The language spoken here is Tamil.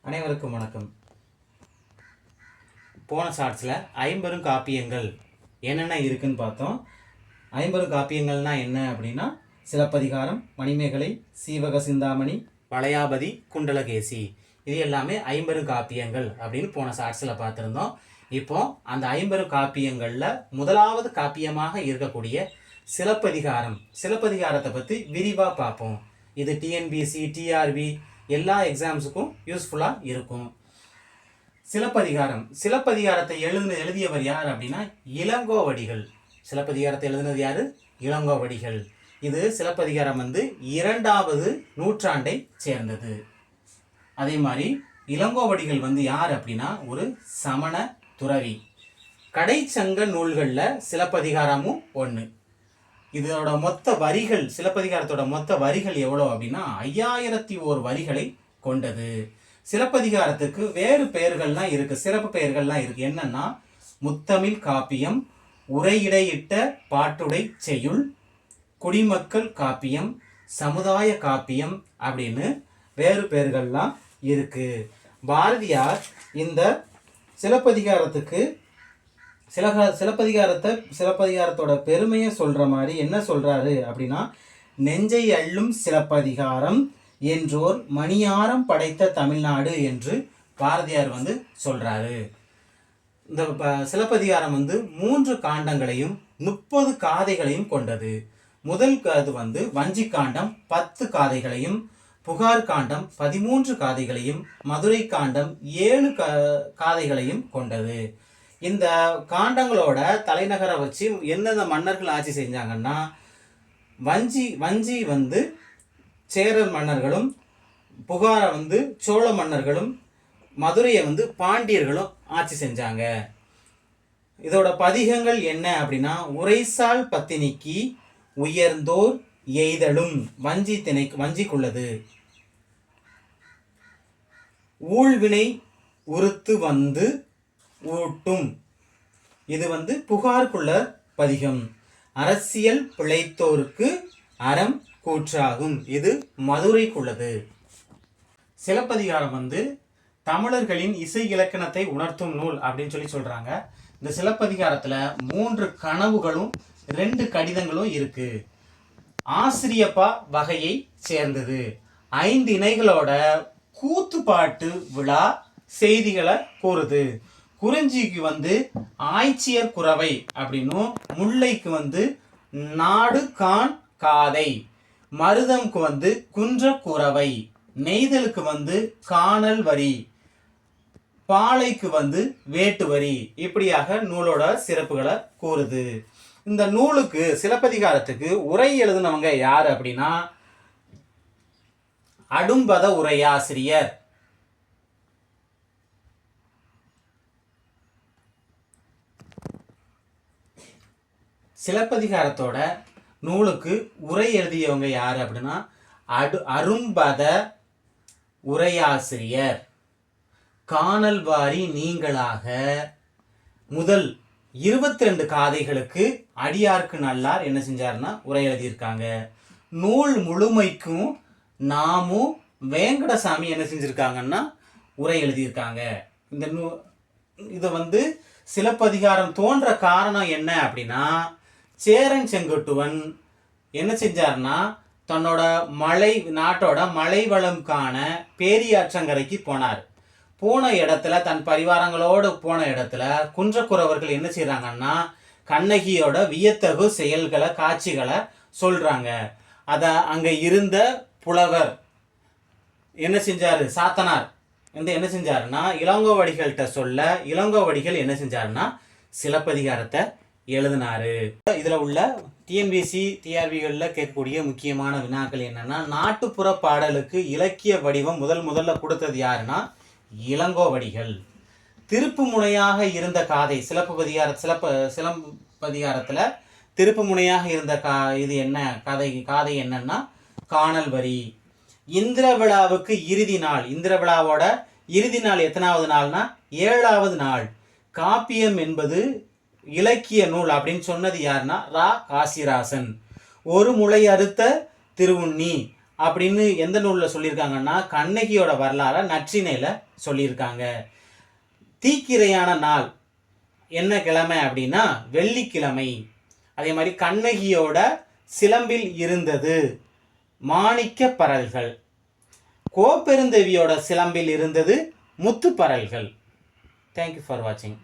அனைவருக்கும் வணக்கம். போன ஷார்ட்ஸில் ஐம்பெரும் காப்பியங்கள் என்னென்ன இருக்குன்னு பார்த்தோம். ஐம்பெரும் காப்பியங்கள்னா என்ன அப்படின்னா சிலப்பதிகாரம், மணிமேகலை, சீவக சிந்தாமணி, வளையாபதி, குண்டலகேசி, இது எல்லாமே ஐம்பெரும் காப்பியங்கள் அப்படின்னு போன ஷார்ட்ஸில் பார்த்துருந்தோம். இப்போ அந்த ஐம்பெரும் காப்பியங்களில் முதலாவது காப்பியமாக இருக்கக்கூடிய சிலப்பதிகாரத்தை பற்றி விரிவாக பார்ப்போம். இது டிஎன்பிசி, டிஆர்பி எல்லா எக்ஸாம்ஸுக்கும் யூஸ்ஃபுல்லாக இருக்கும். சிலப்பதிகாரத்தை எழுதியவர் யார் அப்படின்னா இளங்கோவடிகள். சிலப்பதிகாரத்தை எழுதினது யார்? இளங்கோவடிகள். இது சிலப்பதிகாரம் 2வது நூற்றாண்டை சேர்ந்தது. அதே மாதிரி இளங்கோவடிகள் யார் அப்படின்னா ஒரு சமண துறவி. கடைச்சங்க நூல்களில் சிலப்பதிகாரமும் ஒன்று. இதோட மொத்த வரிகள், சிலப்பதிகாரத்தோட மொத்த வரிகள் எவ்வளோ அப்படின்னா 5001 வரிகளை கொண்டது. சிலப்பதிகாரத்துக்கு வேறு பெயர்கள்லாம் இருக்குது, சிறப்பு பெயர்கள்லாம் இருக்குது. என்னன்னா முத்தமிழ் காப்பியம், உரையிடையிட்ட பாட்டுடை செய்யுள், குடிமக்கள் காப்பியம், சமுதாய காப்பியம் அப்படின்னு வேறு பெயர்கள்லாம் இருக்குது. பாரதியார் இந்த சிலப்பதிகாரத்துக்கு சிலப்பதிகாரத்தோட பெருமையை சொல்கிற மாதிரி என்ன சொல்கிறாரு அப்படின்னா, நெஞ்சை அள்ளும் சிலப்பதிகாரம் என்றோர் மணியாரம் படைத்த தமிழ்நாடு என்று பாரதியார் சொல்கிறாரு. இந்த சிலப்பதிகாரம் 3 காண்டங்களையும் 30 காதைகளையும் கொண்டது. முதல் அது வஞ்சி காண்டம் 10 காதைகளையும், புகார் காண்டம் 13 காதைகளையும், மதுரை காண்டம் 7 காதைகளையும் கொண்டது. இந்த காண்டங்களோட தலைநகரை வச்சு எந்தெந்த மன்னர்கள் ஆட்சி செஞ்சாங்கன்னா, வஞ்சி சேரர் மன்னர்களும், புகாரை சோழ மன்னர்களும், மதுரையை பாண்டியர்களும் ஆட்சி செஞ்சாங்க. இதோட பதிகங்கள் என்ன அப்படின்னா, உரைசால் பத்தினிக்கு உயர்ந்தோர் எய்தலும் வஞ்சிக்குள்ளது, ஊழ்வினை உறுத்து ஊட்டும், இது புகாருக்குள்ள பதிகம். அரசியல் பிழைத்தோருக்கு அறம் கூற்றாகும், இது மதுரைக்குள்ளது. சிலப்பதிகாரம் தமிழர்களின் இசை இலக்கணத்தை உணர்த்தும் நூல் அப்படின்னு சொல்றாங்க. இந்த சிலப்பதிகாரத்துல 3 கனவுகளும் 2 கடிதங்களும் இருக்கு. ஆசிரியப்பா வகையை சேர்ந்தது. 5 இணைகளோட கூத்துப்பாட்டு விழா செய்திகளை கூறுது. குறிஞ்சிக்கு ஆய்ச்சியர் குறவை அப்படின்னும், முல்லைக்கு நாடு கான் காதை, மருதம்க்கு குன்ற குறவை, நெய்தலுக்கு காணல் வரி, பாலைக்கு வேட்டு வரி, இப்படியாக நூலோட சிறப்புகளை கூறுது. இந்த நூலுக்கு, சிலப்பதிகாரத்துக்கு உரை எழுதினவங்க யார் அப்படின்னா அடும்பத உரையாசிரியர். சிலப்பதிகாரத்தோட நூலுக்கு உரை எழுதியவங்க யார் அப்படின்னா அரும்பத உரையாசிரியர். காணல் வாரி நீங்களாக முதல் 22 காதைகளுக்கு அடியார்க்கு நல்லார் என்ன செஞ்சாருன்னா உரை எழுதியிருக்காங்க. நூல் முழுமைக்கும் நாமும் வேங்கடசாமி என்ன செஞ்சிருக்காங்கன்னா உரை எழுதியிருக்காங்க. இந்த இதை சிலப்பதிகாரம் தோன்ற காரணம் என்ன அப்படின்னா, சேரன் செங்குட்டுவன் என்ன செஞ்சார்னா தன்னோட நாட்டோட மலை வளம் காண பேரியாற்றங்கரைக்கு போனார். போன இடத்துல, தன் பரிவாரங்களோடு போன இடத்துல குன்றக்குறவர்கள் என்ன செய்யறாங்கன்னா கண்ணகியோட வியத்தகு செயல்களை, காட்சிகளை சொல்றாங்க. அத அங்க இருந்த புலவர் என்ன செஞ்சாரு, சாத்தனார் என்ன செஞ்சாருன்னா இளங்கோவடிகள்கிட்ட சொல்ல, இளங்கோவடிகள் என்ன செஞ்சாருன்னா சிலப்பதிகாரத்தை எழுதினாரு. இதுல உள்ள டிஎன்பிசி, டிஆர்பிகளில் கேட்கக்கூடிய முக்கியமான வினாக்கள் என்னன்னா, நாட்டுப்புற பாடலுக்கு இலக்கிய வடிவம் முதல்ல கொடுத்தது யாருன்னா இளங்கோவடிகள். திருப்பு முனையாக இருந்த காதை, சிலப்பதிகாரத்துல திருப்பு முனையாக இருந்த இது என்ன காதை என்னன்னா காணல் வரி. இந்திர விழாவுக்கு இறுதி நாள், இந்திர விழாவோட இறுதி நாள் எத்தனாவது நாள்னா 7வது நாள். காப்பியம் என்பது இலக்கிய நூல் அப்படின்னு சொன்னது யாருன்னா ரா காசிராசன். ஒரு முளை அறுத்த திருவுண்ணி அப்படின்னு எந்த நூலில் சொல்லியிருக்காங்கன்னா கண்ணகியோட வரலாறை நற்றிணையில் சொல்லியிருக்காங்க. தீக்கிரையான நாள் என்ன கிழமை அப்படின்னா வெள்ளிக்கிழமை. அதே மாதிரி கண்ணகியோட சிலம்பில் இருந்தது மாணிக்க பரல்கள், கோப்பெருந்தேவியோட சிலம்பில் இருந்தது முத்து பரல்கள். தேங்க்யூ ஃபார் வாட்சிங்.